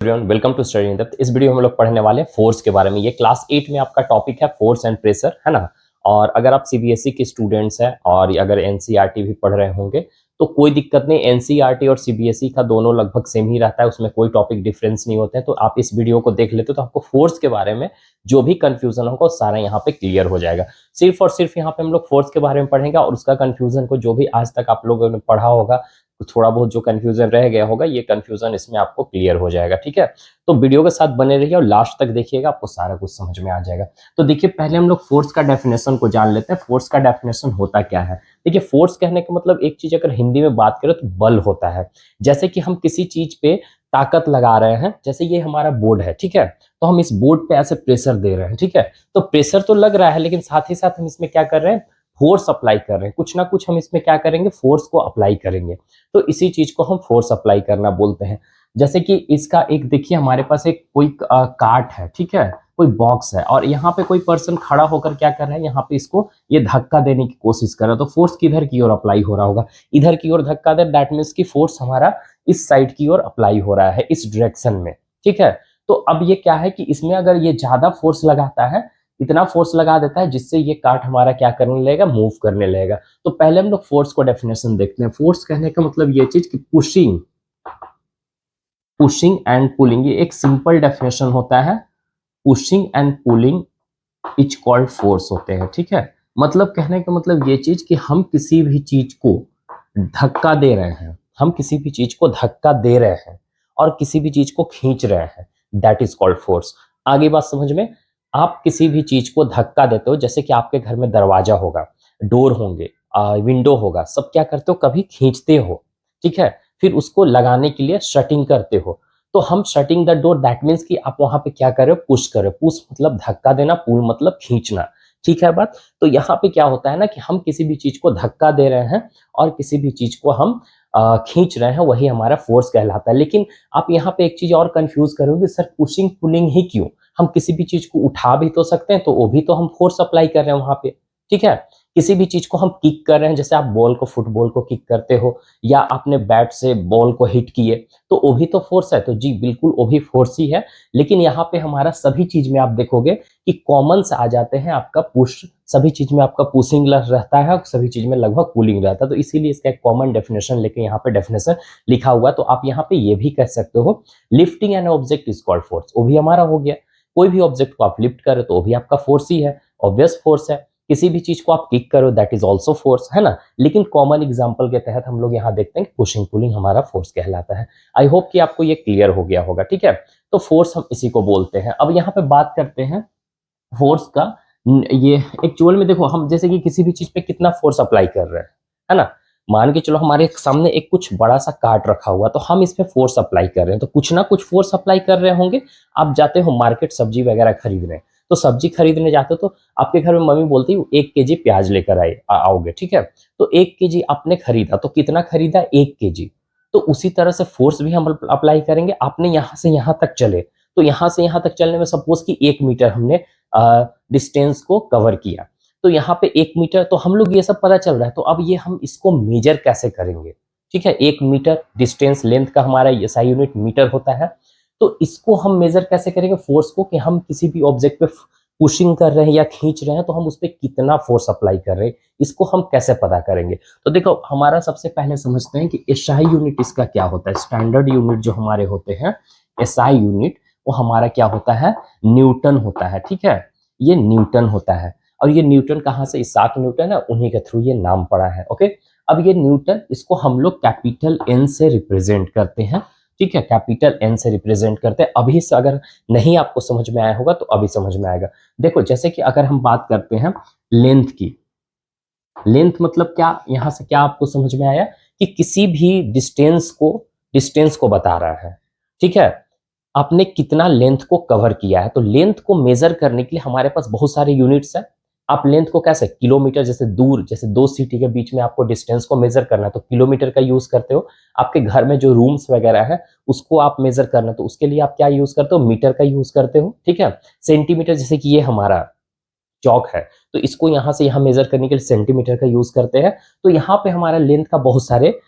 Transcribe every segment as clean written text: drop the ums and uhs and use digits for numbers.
Everyone, welcome to study in depth. इस video में हम लोग पढ़ने वाले हैं फोर्स के बारे में। ये क्लास 8 में आपका टॉपिक है फोर्स एंड प्रेशर, है ना। और अगर आप सीबीएसई के स्टूडेंट्स हैं और अगर एनसीईआरटी भी पढ़ रहे होंगे तो कोई दिक्कत नहीं। एनसीईआरटी और सीबीएसई का दोनों लगभग सेम ही रहता है, उसमें कोई टॉपिक डिफरेंस नहीं होते हैं। तो आप इस वीडियो को देख लेते हो तो आपको फोर्स के बारे में जो भी कंफ्यूजन होगा सारा यहाँ पे क्लियर हो जाएगा। सिर्फ और सिर्फ यहाँ पे हम लोग फोर्स के बारे में पढ़ेंगे और उसका कंफ्यूजन को जो भी आज तक आप लोगों ने पढ़ा होगा, थोड़ा बहुत जो कंफ्यूजन रह गया होगा, ये कंफ्यूजन इसमें आपको क्लियर हो जाएगा। ठीक है, तो वीडियो के साथ बने रहिए और लास्ट तक देखिएगा, आपको सारा कुछ समझ में आ जाएगा। तो देखिए, पहले हम लोग फोर्स का डेफिनेशन को जान लेते हैं। फोर्स का डेफिनेशन होता क्या है? देखिए, फोर्स कहने का मतलब एक चीज अगर हिंदी में बात करें तो बल होता है। जैसे कि हम किसी चीज पे ताकत लगा रहे हैं, जैसे ये हमारा बोर्ड है, ठीक है, तो हम इस बोर्ड पे ऐसे प्रेशर दे रहे हैं, ठीक है। तो प्रेशर तो लग रहा है, लेकिन साथ ही साथ हम इसमें क्या कर रहे हैं, फोर्स अप्लाई कर रहे हैं। कुछ ना कुछ हम इसमें क्या करेंगे, फोर्स को अप्लाई करेंगे। तो इसी चीज को हम फोर्स अप्लाई करना बोलते हैं। जैसे कि इसका एक देखिए, हमारे पास एक कोई कार्ट है, ठीक है, कोई बॉक्स है और यहाँ पे कोई पर्सन खड़ा होकर क्या कर रहा है, यहाँ पे इसको ये धक्का देने की कोशिश कर रहा है। तो फोर्स किधर की ओर अप्लाई हो रहा होगा, इधर की ओर धक्का दे, दैट मीन्स की फोर्स हमारा इस साइड की ओर अप्लाई हो रहा है, इस डायरेक्शन में, ठीक है। तो अब ये क्या है कि इसमें अगर ये ज्यादा फोर्स लगाता है, इतना फोर्स लगा देता है जिससे ये कार्ट हमारा क्या करने लगेगा, मूव करने लगेगा। तो पहले हम लोग फोर्स को डेफिनेशन देखते हैं। फोर्स कहने का मतलब ये चीज कि पुशिंग एंड पुलिंग, ये एक सिंपल डेफिनेशन होता है। Pushing and pulling is called force होते हैं, ठीक है। मतलब कहने का मतलब ये चीज कि हम किसी भी चीज को धक्का दे रहे हैं, हम किसी भी चीज को धक्का दे रहे हैं और किसी भी चीज को खींच रहे हैं, दैट इज कॉल्ड फोर्स। आगे बात समझ में। आप किसी भी चीज को धक्का देते हो, जैसे कि आपके घर में दरवाजा होगा, डोर होंगे, विंडो होगा, सब क्या करते हो, कभी खींचते हो, ठीक है। फिर उसको लगाने के लिए शटिंग करते हो। तो हम shutting the door, that means कि आप वहां पे क्या कर रहे हो, पुश कर रहे हो। पुश मतलब धक्का देना, पुल मतलब खींचना, ठीक है बात। तो यहाँ पे क्या होता है ना कि हम किसी भी चीज को धक्का दे रहे हैं और किसी भी चीज को हम खींच रहे हैं, वही हमारा फोर्स कहलाता है। लेकिन आप यहाँ पे एक चीज और कंफ्यूज करोगे, सर पुशिंग पुलिंग ही क्यों? हम किसी भी चीज को उठा भी तो सकते हैं, तो वो भी तो हम फोर्स अप्लाई कर रहे हैं वहां पे, ठीक है। किसी भी चीज को हम किक कर रहे हैं, जैसे आप बॉल को, फुटबॉल को किक करते हो या आपने बैट से बॉल को हिट किए, तो वो भी तो फोर्स है। तो जी बिल्कुल, वो भी फोर्स ही है। लेकिन यहाँ पे हमारा सभी चीज में आप देखोगे कि कॉमन से आ जाते हैं आपका पुश। सभी चीज में आपका पुशिंग रहता है और सभी चीज में लगभग पुलिंग रहता है। तो इसीलिए इसका एक कॉमन डेफिनेशन लेके यहाँ पे डेफिनेशन लिखा हुआ है। तो आप यहाँ पे ये भी कह सकते हो, lifting an object is called force, वो भी हमारा हो गया। कोई भी ऑब्जेक्ट को आप लिफ्ट करो तो वो भी आपका फोर्स ही है, ऑब्वियस फोर्स है। किसी भी चीज को आप किक करो, दैट इज ऑल्सो फोर्स, है ना। लेकिन कॉमन एग्जांपल के तहत हम लोग यहाँ देखते हैं कि पुशिंग पुलिंग हमारा फोर्स कहलाता है। आई होप कि आपको ये क्लियर हो गया होगा, ठीक है। तो फोर्स हम इसी को बोलते हैं। अब यहाँ पे बात करते हैं फोर्स का। ये एक्चुअल में देखो, हम जैसे कि किसी भी चीज पे कितना फोर्स अप्लाई कर रहे हैं, है ना। मान के चलो हमारे सामने एक कुछ बड़ा सा कार्ट रखा हुआ, तो हम इस पे फोर्स अप्लाई कर रहे हैं, तो कुछ ना कुछ फोर्स अप्लाई कर रहे होंगे। आप जाते हो मार्केट सब्जी वगैरह खरीदने, तो सब्जी खरीदने जाते हो तो आपके घर में मम्मी बोलती है 1 kg प्याज लेकर आओगे, ठीक है। तो 1 kg आपने खरीदा, तो कितना खरीदा, 1 kg। तो उसी तरह से फोर्स भी हम अप्लाई करेंगे। आपने यहाँ से यहाँ तक चले, तो यहाँ से यहाँ तक चलने में सपोज कि 1 मीटर हमने डिस्टेंस को कवर किया, तो यहाँ पे 1 मीटर, तो हम लोग ये सब पता चल रहा है। तो अब ये हम इसको मेजर कैसे करेंगे, ठीक है। 1 मीटर डिस्टेंस, लेंथ का हमारा एसआई यूनिट मीटर होता है। तो इसको हम मेजर कैसे करेंगे फोर्स को, कि हम किसी भी ऑब्जेक्ट पे पुशिंग कर रहे हैं या खींच रहे हैं, तो हम उस पर कितना फोर्स अप्लाई कर रहे हैं, इसको हम कैसे पता करेंगे। तो देखो, हमारा सबसे पहले समझते हैं कि एसआई यूनिट इसका क्या होता है। स्टैंडर्ड यूनिट जो हमारे होते हैं, एसआई यूनिट, वो हमारा क्या होता है, न्यूटन होता है, ठीक है। ये न्यूटन होता है। और ये न्यूटन कहाँ से, इसाक न्यूटन है, उन्हीं के थ्रू ये नाम पड़ा है, ओके। अब ये न्यूटन, इसको हम लोग कैपिटल एन से रिप्रेजेंट करते हैं, ठीक है। कैपिटल एन से रिप्रेजेंट करते हैं। अभी से अगर नहीं आपको समझ में आया होगा तो अभी समझ में आएगा। देखो, जैसे कि अगर हम बात करते हैं लेंथ की, लेंथ मतलब क्या, यहां से क्या आपको समझ में आया कि किसी भी डिस्टेंस को बता रहा है, ठीक है। आपने कितना लेंथ को कवर किया है, तो लेंथ को मेजर करने के लिए हमारे पास बहुत सारे यूनिट्स हैं। आप लेंथ को कैसे, किलोमीटर, जैसे दूर, जैसे 2 सिटी के बीच में आपको डिस्टेंस को मेजर करना है तो किलोमीटर का यूज करते हो। आपके घर में जो रूम्स वगैरह है उसको आप मेजर करना, तो उसके लिए आप क्या यूज करते हो, मीटर का यूज करते हो, ठीक है। सेंटीमीटर, जैसे कि ये हमारा चौक है, तो इसको यहाँ से यहाँ मेजर करने के लिए सेंटीमीटर का यूज करते हैं। तो यहाँ पे हमारा लेंथ का बहुत सारे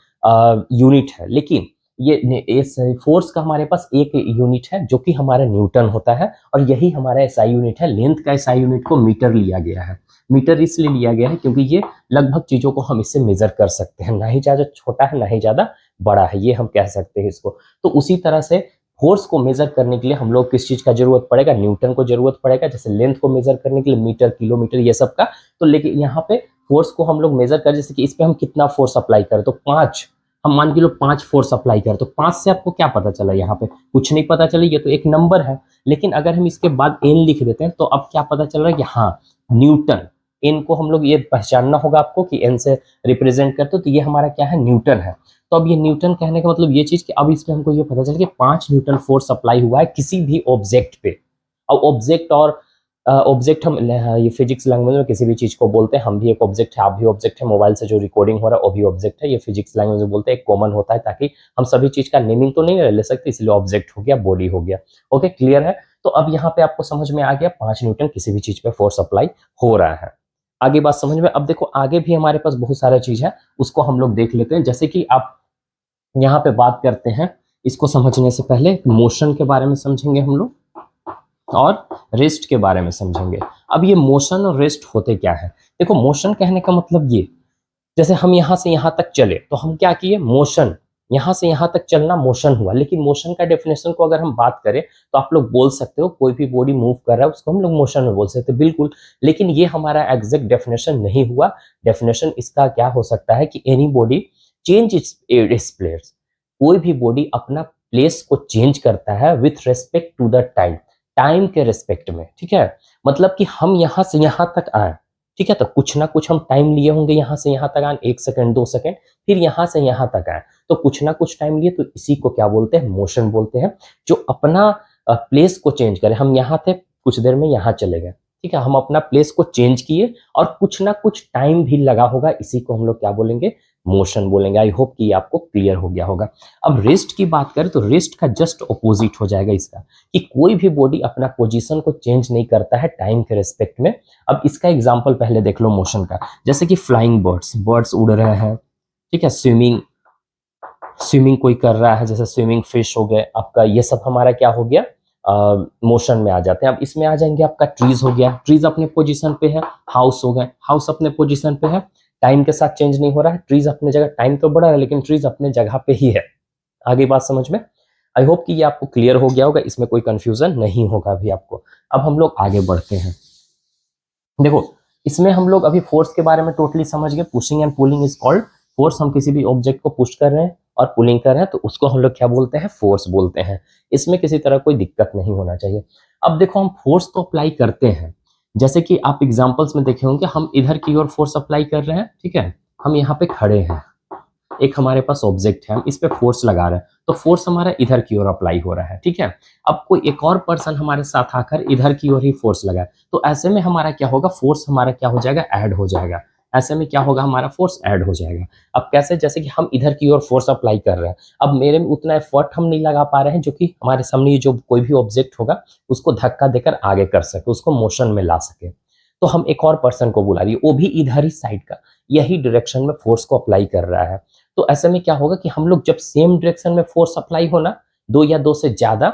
यूनिट है। लेकिन ये फोर्स का हमारे पास एक यूनिट है जो कि हमारा न्यूटन होता है, और यही हमारा एसआई यूनिट है। लेंथ का एसआई यूनिट को मीटर लिया गया है। मीटर इसलिए लिया गया है क्योंकि ये लगभग चीजों को हम इससे मेजर कर सकते हैं, ना ही ज्यादा छोटा है ना ही ज्यादा बड़ा है, ये हम कह सकते हैं इसको। तो उसी तरह से फोर्स को मेजर करने के लिए हम लोग किस चीज का जरूरत पड़ेगा, न्यूटन को जरूरत पड़ेगा। जैसे लेंथ को मेजर करने के लिए मीटर, किलोमीटर, ये सब का। तो लेकिन यहाँ पे फोर्स को हम लोग मेजर कर, जैसे कि इस पे हम कितना फोर्स अप्लाई करें, तो 5, हम मान के लो 5 फोर्स अप्लाई करें, तो 5 से आपको क्या पता चला, यहाँ पे कुछ नहीं पता चला, ये तो एक नंबर है। लेकिन अगर हम इसके बाद एन लिख देते हैं तो अब क्या पता चल रहा है कि हाँ, न्यूटन। एन को हम लोग ये पहचानना होगा आपको कि एन से रिप्रेजेंट करते हो, तो ये हमारा क्या है, न्यूटन है। तो अब ये न्यूटन कहने का मतलब ये चीज कि अब इसमें हमको ये पता चला कि 5 न्यूटन फोर्स अप्लाई हुआ है किसी भी ऑब्जेक्ट पे। अब ऑब्जेक्ट और ऑब्जेक्ट हम ये फिजिक्स लैंग्वेज में किसी भी चीज को बोलते हैं। हम भी एक ऑब्जेक्ट है, आप भी ऑब्जेक्ट है, मोबाइल से जो रिकॉर्डिंग हो रहा है वो भी ऑब्जेक्ट है। ये फिजिक्स लैंग्वेज में बोलते हैं, एक कॉमन होता है ताकि हम सभी चीज का नेमिंग तो नहीं ले सकते, इसलिए ऑब्जेक्ट हो गया, बॉडी हो गया। ओके, क्लियर है। तो अब यहाँ पे आपको समझ में आ गया 5 न्यूटन किसी भी चीज पे फोर्स अप्लाई हो रहा है। आगे बात समझ में। अब देखो आगे भी हमारे पास बहुत सारा चीज है, उसको हम लोग देख लेते हैं। जैसे कि आप यहाँ पे बात करते हैं, इसको समझने से पहले मोशन के बारे में समझेंगे हम लोग और रेस्ट के बारे में समझेंगे। अब ये मोशन और रेस्ट होते क्या है, देखो मोशन कहने का मतलब ये, जैसे हम यहाँ से यहाँ तक चले तो हम क्या किए, मोशन, यहाँ से यहाँ तक चलना मोशन हुआ। लेकिन मोशन का डेफिनेशन को अगर हम बात करें तो आप लोग बोल सकते हो कोई भी बॉडी मूव कर रहा है उसको हम लोग मोशन में बोल सकते हैं, बिल्कुल। लेकिन ये हमारा एग्जैक्ट डेफिनेशन नहीं हुआ। डेफिनेशन इसका क्या हो सकता है कि anybody change its place, कोई भी बॉडी अपना प्लेस को चेंज करता है with respect to the time, time के रेस्पेक्ट में, ठीक है। मतलब कि हम यहाँ से यहाँ तक आए, ठीक है, तो कुछ ना कुछ हम टाइम लिए होंगे यहाँ से यहाँ तक आए, 1 सेकंड 2 सेकंड, फिर यहाँ से यहाँ तक आए, तो कुछ ना कुछ टाइम लिए, तो इसी को क्या बोलते हैं, मोशन बोलते हैं। जो अपना प्लेस को चेंज करे, हम यहाँ थे कुछ देर में यहाँ चले गए, ठीक है, हम अपना प्लेस को चेंज किए और कुछ ना कुछ टाइम भी लगा होगा, इसी को हम लोग क्या बोलेंगे, मोशन बोलेंगे। आई होप कि ये आपको क्लियर हो गया होगा। अब रेस्ट की बात करें तो रेस्ट का जस्ट ऑपोजिट हो जाएगा इसका, कि कोई भी बॉडी अपना पोजीशन को चेंज नहीं करता है टाइम के रेस्पेक्ट में। अब इसका एग्जांपल पहले देख लो मोशन का, जैसे कि फ्लाइंग बर्ड्स, बर्ड्स उड़ रहे हैं, ठीक है, स्विमिंग, स्विमिंग कोई कर रहा है, जैसे स्विमिंग फिश हो गए आपका, ये सब हमारा क्या हो गया, मोशन में आ जाते हैं। अब इसमें आ जाएंगे आपका ट्रीज हो गया, ट्रीज अपने पोजीशन पे है, हाउस हो गए, हाउस अपने पोजीशन पे है, टाइम के साथ चेंज नहीं हो रहा है, ट्रीज अपने जगह, टाइम तो बढ़ा है लेकिन ट्रीज अपने जगह पे ही है। आगे बात समझ में। आई होप कि ये आपको क्लियर हो गया होगा, इसमें कोई कंफ्यूजन नहीं होगा अभी आपको। अब हम लोग आगे बढ़ते हैं। देखो इसमें हम लोग अभी फोर्स के बारे में टोटली समझ गए। Pushing and pulling is called force. हम किसी भी ऑब्जेक्ट को पुश कर रहे हैं और पुलिंग कर रहे हैं तो उसको हम लोग क्या बोलते हैं, फोर्स बोलते हैं। इसमें किसी तरह कोई दिक्कत नहीं होना चाहिए। अब देखो हम फोर्स तो अप्लाई करते हैं, जैसे कि आप एग्जाम्पल्स में देखे होंगे, हम इधर की ओर फोर्स अप्लाई कर रहे हैं, ठीक है, हम यहाँ पे खड़े हैं, एक हमारे पास ऑब्जेक्ट है, हम इस पे फोर्स लगा रहे हैं, तो फोर्स हमारा इधर की ओर अप्लाई हो रहा है, ठीक है। अब कोई एक और पर्सन हमारे साथ आकर इधर की ओर ही फोर्स लगाए, तो ऐसे में हमारा क्या होगा, फोर्स हमारा क्या हो जाएगा, ऐड हो जाएगा। ऐसे में क्या होगा, हमारा फोर्स ऐड हो जाएगा। अब कैसे, जैसे कि हम इधर की ओर फोर्स अप्लाई कर रहे हैं, अब मेरे में उतना एफर्ट हम नहीं लगा पा रहे हैं जो कि हमारे सामने जो कोई भी ऑब्जेक्ट होगा उसको धक्का देकर आगे कर सके, उसको मोशन में ला सके। तो हम एक और पर्सन को बुला रही है, वो भी इधर ही साइड का, यही डायरेक्शन में फोर्स को अप्लाई कर रहा है। तो ऐसे में क्या होगा कि हम लोग जब सेम डायरेक्शन में फोर्स अप्लाई हो ना, 2 या 2 से ज्यादा,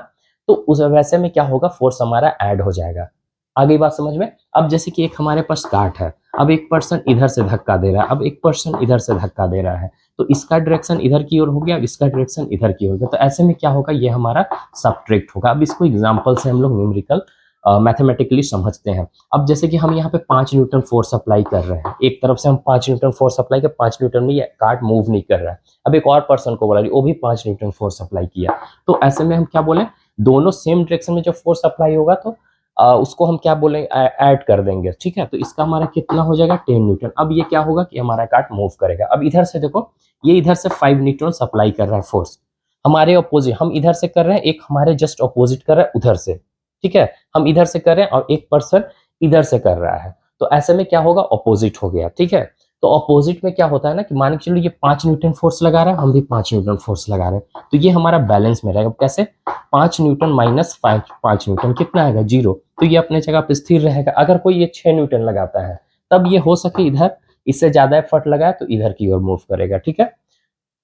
तो उस वैसे में क्या होगा, फोर्स हमारा ऐड हो जाएगा। आगे बात समझ में। अब जैसे कि एक हमारे पास कार्ट है, अब एक पर्सन इधर से धक्का दे रहा है, अब एक पर्सन इधर से धक्का दे रहा है, तो इसका डायरेक्शन इधर की ओर हो गया, इसका डायरेक्शन इधर की ओर हो गया, तो ऐसे में क्या होगा, ये हमारा सब्ट्रैक्ट होगा। अब इसको एग्जाम्पल से हम लोग न्यूमेरिकल मैथमेटिकली समझते हैं। अब जैसे कि हम यहाँ पे 5 न्यूटन फोर्स अप्लाई कर रहे हैं, एक तरफ से हम 5 न्यूटन फोर्स अप्लाई कर, 5 न्यूटन में ये कार्ट मूव नहीं कर रहा है। अब एक और पर्सन को बोला, वो भी 5 न्यूटन फोर्स अप्लाई किया, तो ऐसे में हम क्या बोले, दोनों सेम डायरेक्शन में जब फोर्स अप्लाई होगा तो उसको हम क्या बोले, ऐड कर देंगे, ठीक है। तो इसका हमारा कितना हो जाएगा, 10 न्यूटन। अब ये क्या होगा कि हमारा कार्ट मूव करेगा। अब इधर से देखो, ये इधर से 5 न्यूटन अप्लाई कर रहा है फोर्स, हमारे अपोजिट, हम इधर से कर रहे हैं, एक हमारे जस्ट अपोजिट कर रहा है उधर से, ठीक है, हम इधर से कर रहे हैं और एक पर्सन इधर से कर रहा है, तो ऐसे में क्या होगा, अपोजिट हो गया, ठीक है। तो अपोजिट में क्या होता है ना कि मान के चलो ये 5 न्यूटन फोर्स लगा रहा है, हम भी 5 न्यूटन फोर्स लगा रहे हैं, तो ये हमारा बैलेंस में रहेगा। कैसे, 5 न्यूटन माइनस 5 न्यूटन कितना आएगा, 0, तो ये अपने जगह पे स्थिर रहेगा। अगर कोई ये 6 न्यूटन लगाता है, तब ये हो सके इधर इससे ज्यादा एफर्ट लगाए तो इधर की ओर मूव करेगा, ठीक है।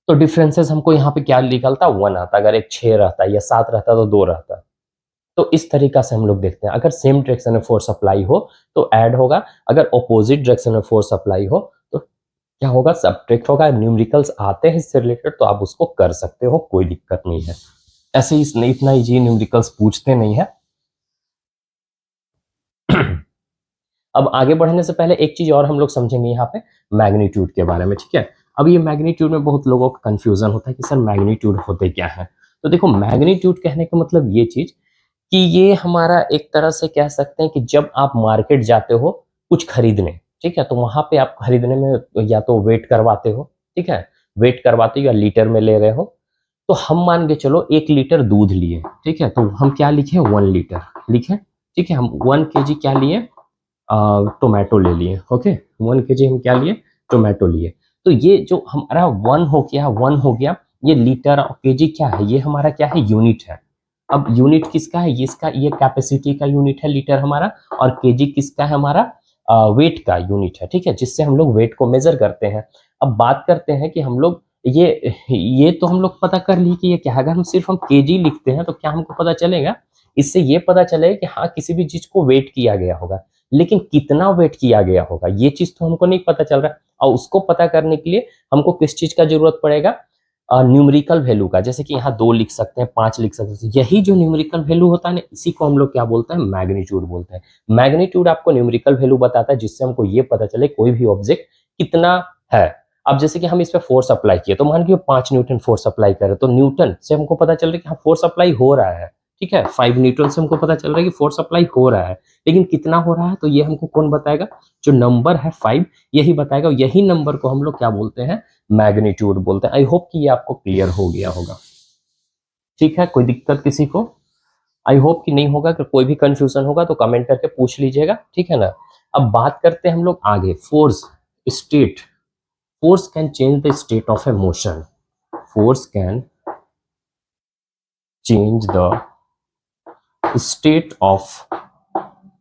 तो डिफरेंसेस हमको यहाँ पे क्या निकलता, 1 आता। अगर एक 6 रहता या 7 रहता तो 2 रहता। तो इस तरीका से हम लोग देखते हैं। अगर सेम डायरेक्शन में फोर्स अप्लाई हो तो ऐड होगा, अगर ऑपोजिट डायरेक्शन में फोर्स अप्लाई हो तो क्या होगा, सब्ट्रैक्ट होगा। न्यूमेरिकल्स आते हैं इससे रिलेटेड तो आप उसको कर सकते हो, कोई दिक्कत नहीं है। ऐसे ही इतना इजी न्यूमेरिकल्स पूछते नहीं है। अब आगे बढ़ने से पहले एक चीज और हम लोग समझेंगे यहाँ पे, मैग्नीट्यूड के बारे में, ठीक है। अब ये मैग्नीट्यूड में बहुत लोगों का कंफ्यूजन होता है कि सर मैग्नीट्यूड होते क्या है। तो देखो, मैग्नीट्यूड कहने का मतलब ये चीज कि ये हमारा एक तरह से कह सकते हैं कि जब आप मार्केट जाते हो कुछ खरीदने, ठीक है, तो वहां पे आप खरीदने में या तो वेट करवाते हो, ठीक है, वेट करवाते हो या लीटर में ले रहे हो। तो हम मान के चलो 1 लीटर दूध लिए, ठीक है, तो हम क्या लिखे, 1 लीटर लिखे, ठीक है। हम 1 kg क्या लिए, टोमेटो ले लिए, ओके। 1 kg हम क्या लिए, टोमेटो लिए। तो ये जो हमारा 1 हो गया, ये लीटर और केजी क्या है, ये हमारा क्या है, यूनिट है। अब यूनिट किसका है, इसका, ये कैपेसिटी का यूनिट है लीटर हमारा, और केजी किसका है, हमारा वेट का यूनिट है, ठीक है, जिससे हम लोग वेट को मेजर करते हैं। अब बात करते हैं कि हम लोग ये तो हम लोग पता कर लिए कि ये क्या है। अगर हम केजी लिखते हैं तो क्या हमको पता चलेगा, इससे ये पता चलेगा कि हाँ किसी भी चीज को वेट किया गया होगा, लेकिन कितना वेट किया गया होगा ये चीज तो हमको नहीं पता चल रहा। और उसको पता करने के लिए हमको किस चीज का जरूरत पड़ेगा, न्यूमेरिकल वैल्यू का। जैसे कि यहाँ 2 लिख सकते हैं, 5 लिख सकते हैं, यही जो न्यूमेरिकल वैल्यू होता है ना, इसी को हम लोग क्या बोलते हैं, मैग्नीट्यूड बोलते हैं। मैग्नीट्यूड आपको न्यूमेरिकल वैल्यू बताता है जिससे हमको ये पता चले कोई भी ऑब्जेक्ट कितना है। अब जैसे कि हम इस पे फोर्स अप्लाई किए, तो मान के 5 न्यूटन फोर्स अप्लाई करें, तो न्यूटन से हमको पता चल रहा है कि हाँ फोर्स अप्लाई हो रहा है, ठीक है। 5 न्यूटन से हमको पता चल रहा है कि फोर्स अप्लाई हो रहा है, लेकिन कितना हो रहा है, तो ये हमको कौन बताएगा, जो नंबर है 5, यही बताएगा। यही नंबर को हम लोग क्या बोलते हैं, मैग्नीट्यूड बोलते हैं। आई होप कि ये आपको क्लियर हो गया होगा, ठीक है। कोई दिक्कत किसी को, आई होप कि नहीं होगा। अगर कोई भी कंफ्यूजन होगा तो कमेंट करके पूछ लीजिएगा, ठीक है ना। अब बात करते हैं हम लोग आगे, force state. Force can change the state of A motion, force can change the state of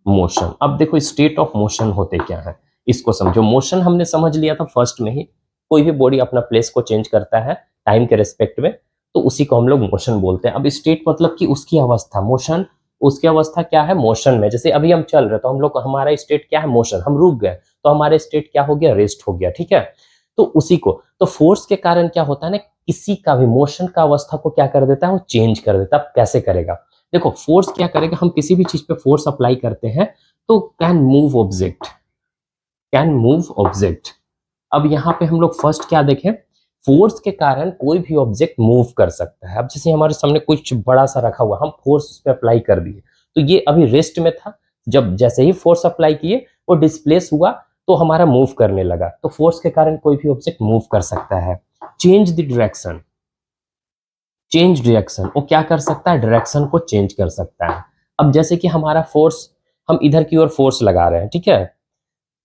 motion. अब देखो स्टेट ऑफ मोशन होते क्या है, इसको समझो। मोशन हमने समझ लिया था फर्स्ट में ही, कोई भी बॉडी अपना प्लेस को चेंज करता है टाइम के रिस्पेक्ट में, तो उसी को हम लोग मोशन बोलते हैं। अब स्टेट मतलब कि उसकी अवस्था, मोशन उसकी अवस्था क्या है, मोशन में। जैसे अभी हम चल रहे तो हम लोग, हमारा स्टेट क्या है, मोशन। हम रुक गए तो हमारा स्टेट क्या हो गया, रेस्ट हो गया, ठीक है। तो उसी को, तो फोर्स के कारण क्या होता है ना, किसी का भी मोशन का अवस्था को क्या कर देता है, वो चेंज कर देता है। अब कैसे करेगा, देखो फोर्स क्या करेगा, हम किसी भी चीज पे फोर्स अप्लाई करते हैं तो can move object, can move object. अब यहाँ पे हम लोग फर्स्ट क्या देखें, फोर्स के कारण कोई भी ऑब्जेक्ट मूव कर सकता है। अब जैसे हमारे सामने कुछ बड़ा सा रखा हुआ, हम फोर्स उस पर अप्लाई कर दिए, तो ये अभी रेस्ट में था, जब जैसे ही फोर्स अप्लाई किए वो डिस्प्लेस हुआ तो हमारा मूव करने लगा। तो फोर्स के कारण कोई भी ऑब्जेक्ट मूव कर सकता है। Change the direction, change direction, वो क्या कर सकता है, डायरेक्शन को चेंज कर सकता है। अब जैसे कि हमारा फोर्स, हम इधर की ओर फोर्स लगा रहे हैं, ठीक है,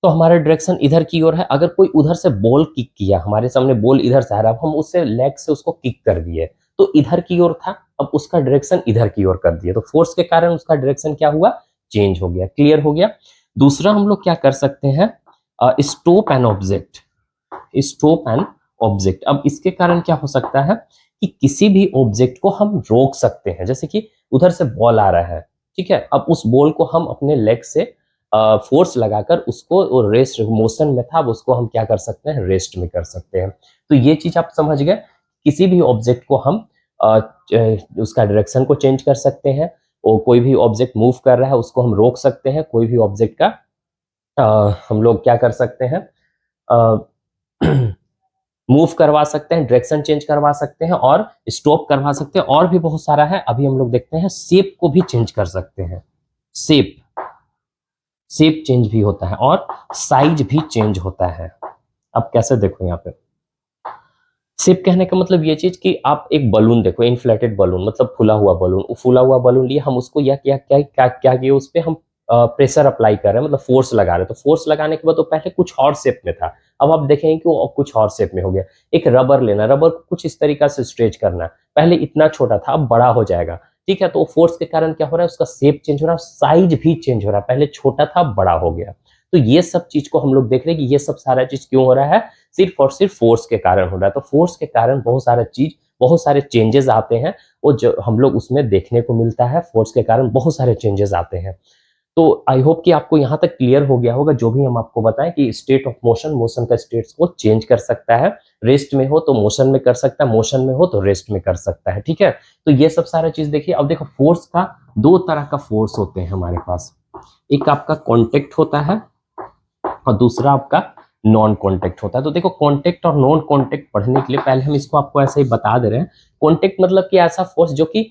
तो हमारा डायरेक्शन इधर की ओर है। अगर कोई उधर से बॉल किक किया, हमारे सामने बॉल इधर से आ रहा है, हम उससे लेग से उसको किक कर दिए, तो इधर की ओर था, अब उसका डायरेक्शन इधर की ओर कर दिया, तो फोर्स के कारण उसका डायरेक्शन क्या हुआ, चेंज हो गया। क्लियर हो गया। दूसरा हम लोग क्या कर सकते हैं, stop an object, stop an object. अब इसके कारण क्या हो सकता है कि किसी भी ऑब्जेक्ट को हम रोक सकते हैं। जैसे कि उधर से बॉल आ रहा है, ठीक है, अब उस बॉल को हम अपने लेग से फोर्स लगाकर उसको, रेस्ट मोशन में था, अब उसको हम क्या कर सकते हैं, रेस्ट में कर सकते हैं। तो ये चीज आप समझ गए, किसी भी ऑब्जेक्ट को हम उसका डायरेक्शन को चेंज कर सकते हैं, और कोई भी ऑब्जेक्ट मूव कर रहा है उसको हम रोक सकते हैं। कोई भी ऑब्जेक्ट का हम लोग क्या कर सकते हैं, मूव करवा सकते हैं, डायरेक्शन चेंज करवा सकते हैं, और स्टॉप करवा सकते हैं। और भी बहुत सारा है, अभी हम लोग देखते हैं। शेप को भी चेंज कर सकते हैं, शेप, शेप चेंज भी होता है, और साइज भी चेंज होता है। अब कैसे, देखो यहाँ पे शेप कहने का मतलब ये चीज कि आप एक बलून देखो, इन्फ्लेटेड बलून मतलब फूला हुआ बलून, फूला हुआ बलून लिए हम उसको, या क्या क्या क्या क्या किया, उस पर हम प्रेशर अप्लाई कर रहे हैं, मतलब फोर्स लगा रहे हैं। तो फोर्स लगाने के बाद तो पहले कुछ और शेप में था, अब आप देखेंगे कि वो कुछ और शेप में हो गया। एक रबर लेना, रबर को कुछ इस तरीका से स्ट्रेच करना, पहले इतना छोटा था अब बड़ा हो जाएगा, ठीक है। तो फोर्स के कारण क्या हो रहा है, उसका शेप चेंज हो रहा है, साइज भी चेंज हो रहा है, पहले छोटा था अब बड़ा हो गया। तो ये सब चीज को हम लोग देख रहे हैं कि ये सब सारा चीज क्यों हो रहा है, सिर्फ और सिर्फ फोर्स के कारण हो रहा है। तो फोर्स के कारण बहुत सारे चेंजेस आते हैं, वो जो हम लोग उसमें देखने को मिलता है, फोर्स के कारण बहुत सारे चेंजेस आते हैं। तो आई होप कि आपको यहाँ तक क्लियर हो गया होगा जो भी हम आपको बताएं कि स्टेट ऑफ मोशन का स्टेट्स को चेंज कर सकता है। रेस्ट में हो तो मोशन में कर सकता है, मोशन में हो तो रेस्ट में कर सकता है, ठीक है। तो ये सब सारा चीज देखिए। अब देखो फोर्स का दो तरह का फोर्स होते हैं हमारे पास, एक आपका कॉन्टेक्ट होता है और दूसरा आपका नॉन कॉन्टेक्ट होता है। तो देखो कॉन्टेक्ट और नॉन कॉन्टेक्ट पढ़ने के लिए पहले हम इसको आपको ऐसे ही बता दे रहे हैं। कॉन्टेक्ट मतलब कि ऐसा फोर्स जो कि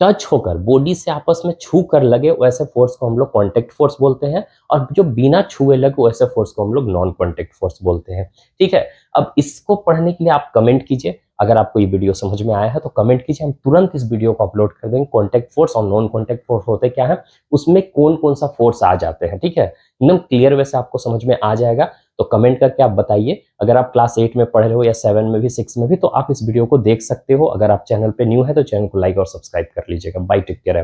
टच होकर बॉडी से आपस में छू कर लगे, वैसे फोर्स को हम लोग कांटेक्ट फोर्स बोलते हैं। और जो बिना छुए लगे वैसे फोर्स को हम लोग नॉन कांटेक्ट फोर्स बोलते हैं, ठीक है। अब इसको पढ़ने के लिए आप कमेंट कीजिए, अगर आपको ये वीडियो समझ में आया है तो कमेंट कीजिए, हम तुरंत इस वीडियो को अपलोड कर देंगे। कांटेक्ट फोर्स और नॉन कांटेक्ट फोर्स होते क्या है, उसमें कौन कौन सा फोर्स आ जाते हैं, ठीक है। एकदम क्लियर वे से आपको समझ में आ जाएगा। तो कमेंट करके आप बताइए। अगर आप क्लास 8 में पढ़ रहे हो या 7 में भी, 6 में भी, तो आप इस वीडियो को देख सकते हो। अगर आप चैनल पे न्यू है तो चैनल को लाइक और सब्सक्राइब कर लीजिएगा। Bye, take care.